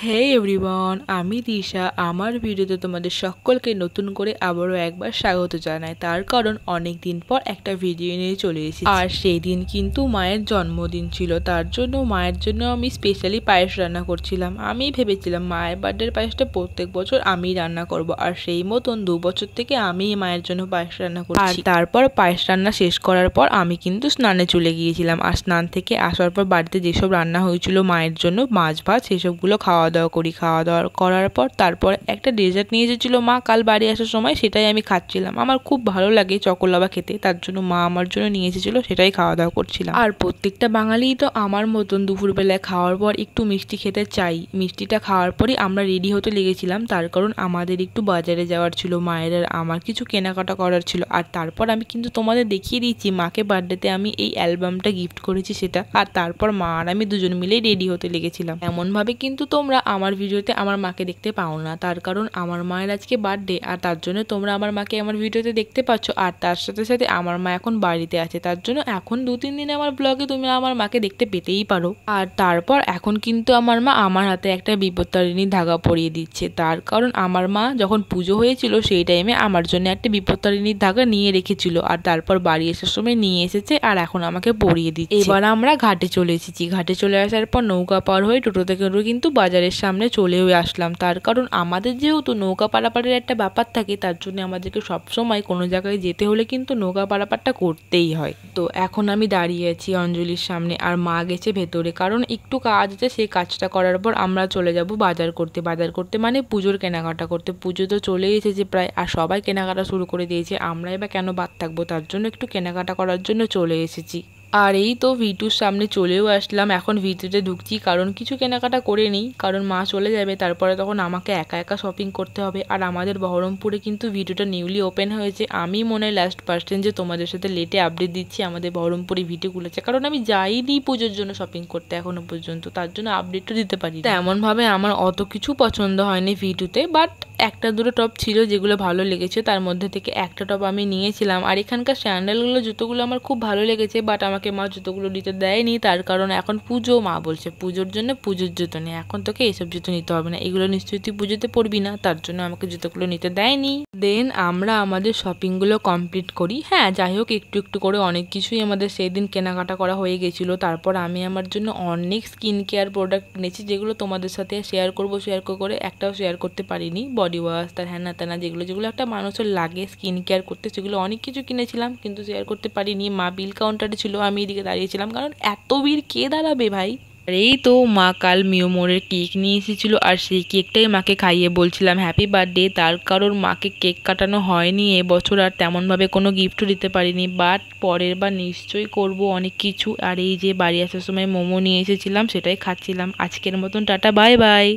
হে everyone, আমি দিশা। আমার ভিডিওতে তোমাদের সকলকে নতুন করে আবারও একবার স্বাগত জানাই। তার কারণ অনেক দিন পর একটা ভিডিও নিয়ে চলে এসেছি, আর সেই দিন কিন্তু মায়ের জন্মদিন ছিল। তার জন্য মায়ের জন্য আমি স্পেশালি পায়েস রান্না করছিলাম। আমি ভেবেছিলাম মায়ের বার্থডের পায়েসটা প্রত্যেক বছর আমি রান্না করব, আর সেই মতন 2 বছর থেকে আমি মায়ের জন্য পায়েস রান্না করছি। আর তারপর পায়েস রান্না শেষ করার পর আমি কিন্তু স্নানে চলে গিয়েছিলাম। আর স্নান থেকে আসার পর বাড়িতে যেসব রান্না হয়েছিল মায়ের জন্য, মাছ ভাত, সেসবগুলো খাওয়া দাওয়া করার পর তারপর একটা ডেজার্ট নিয়ে এসেছিল মা কাল বাড়ি আসার সময়, সেটাই আমি খাচ্ছিলাম। আমার খুব ভালো লাগে চকোলাভা খেতে, তার জন্য মা আমার জন্য নিয়ে এসেছিল, সেটাই খাওয়া দাওয়া করছিলাম। আর প্রত্যেকটা বাঙালিই তো আমার মতন দুপুরবেলায় খাওয়ার পর একটু মিষ্টি খেতে চাই। মিষ্টিটা খাওয়ার পরই আমরা রেডি হতে লেগেছিলাম, তার কারণ আমাদের একটু বাজারে যাওয়ার ছিল, মায়ের আর আমার কিছু কেনাকাটা করার ছিল। আর তারপর আমি কিন্তু তোমাদের দেখিয়ে দিচ্ছি মাকে বার্থডেতে আমি এই অ্যালবামটা গিফট করেছি সেটা। আর তারপর মা আর আমি দুজন মিলেই রেডি হতে লেগেছিলাম। এমনভাবে কিন্তু তোমরা আমার ভিডিওতে আমার মাকে দেখতে পাও না, তার কারণ আমার মায়ের আজকে বার্থডে, আর তার জন্য তোমরা আমার মাকে আমার ভিডিওতে দেখতে পাচ্ছ। আর তার সাথে সাথে আমার মা এখন বাড়িতে আছে, তার জন্য এখন 2-3 দিনে আমার ব্লগে তুমি আমার মাকে দেখতে পেতেই পারো। আর তারপর এখন কিন্তু আমার মা আমার হাতে একটা বিপত্তারিণী ধাগা পরিয়ে দিচ্ছে, তার কারণ আমার মা যখন পুজো হয়েছিল সেই টাইমে আমার জন্য একটা বিপত্তারিণীর ধাগা নিয়ে রেখেছিল, আর তারপর বাড়ি আসার সময় নিয়ে এসেছে আর এখন আমাকে পরিয়ে দিচ্ছে। এবার আমরা ঘাটে চলে এসেছি। ঘাটে চলে আসার পর নৌকা পার হয়ে টোটো থেকে কিন্তু বাজারের সামনে চলেও আসলাম, তার কারণ আমাদের যেহেতু নৌকা পারাপারের একটা ব্যাপার থাকে, তার জন্য আমাদেরকে সবসময় কোনো জায়গায় যেতে হলে কিন্তু নৌকা পারাপারটা করতেই হয়। তো এখন আমি দাঁড়িয়ে আছি অঞ্জলির সামনে, আর মা গেছে ভেতরে, কারণ একটু কাজ আছে, সেই কাজটা করার পর আমরা চলে যাব বাজার করতে মানে পুজোর কেনাকাটা করতে। পুজো তো চলে এসেছে প্রায়, আর সবাই কেনাকাটা শুরু করে দিয়েছে, আমরাই বা কেন বাদ থাকবো, তার জন্য একটু কেনাকাটা করার জন্য চলে এসেছি। আর এই তো ভিটুর সামনে চলেও আসলাম, এখন ভিটুতে ঢুকছি, কারণ কিছু কেনাকাটা করে নিই, কারণ মা চলে যাবে, তারপরে তখন আমাকে একা একা শপিং করতে হবে। আর আমাদের বহরমপুরে কিন্তু ভিটুটা নিউলি ওপেন হয়েছে। আমি মনে হয় লাস্ট পার্সন যে তোমাদের সাথে লেটে আপডেট দিচ্ছি আমাদের বহরমপুরে ভিটু খুলেছে, কারণ আমি যাইনি পুজোর জন্য শপিং করতে এখনো পর্যন্ত, তার জন্য আপডেটও দিতে পারি। এমনভাবে আমার অত কিছু পছন্দ হয়নি ভিটুতে, বাট একটা দুটো টপ ছিল যেগুলো ভালো লেগেছে, তার মধ্যে থেকে একটা টপ আমি নিয়েছিলাম। আর এখানকার স্যান্ডেলগুলো জুতোগুলো আমার খুব ভালো লেগেছে, বাট আমাকে মা জুতোগুলো নিতে দেয়নি, তার কারণ এখন পুজো, মা বলছে পুজোর জন্য পুজোর জুতো নেই, এখন তোকে এইসব জুতো নিতে হবে না, এগুলো নিশ্চয়ই তুই পুজোতে পরবি না, তার জন্য আমাকে জুতোগুলো নিতে দেয়নি। দেন আমরা আমাদের শপিংগুলো কমপ্লিট করি। হ্যাঁ, যাই হোক, একটু একটু করে অনেক কিছুই আমাদের সেই দিন কেনাকাটা করা হয়ে গেছিলো। তারপর আমি আমার জন্য অনেক স্কিন কেয়ার প্রোডাক্ট কিনেছি, যেগুলো তোমাদের সাথে শেয়ার করে একটাও শেয়ার করতে পারিনি। বডি ওয়াশ, তার হ্যানা ত্যানা, যেগুলো একটা মানুষের লাগে স্কিন কেয়ার করতে, সেগুলো অনেক কিছু কিনেছিলাম, কিন্তু শেয়ার করতে পারিনি। মা বিল কাউন্টারে ছিল, আমি এদিকে দাঁড়িয়েছিলাম, কারণ এত ভিড় কে দাঁড়াবে ভাই। আর এই তো মা কাল মিওমোরের কেক নিয়ে এসেছিলো, আর সেই কেকটাই মাকে খাইয়ে বলছিলাম হ্যাপি বার্থডে, তার কারণ মাকে কেক কাটানো হয়নি এবছর, আর তেমনভাবে কোনো গিফটও দিতে পারিনি, বাট পরের বার নিশ্চয়ই করব অনেক কিছু। আর এই যে বাড়ি আসার সময় মোমো নিয়ে এসেছিলাম, সেটাই খাচ্ছিলাম। আজকের মতন টাটা, বাই বাই।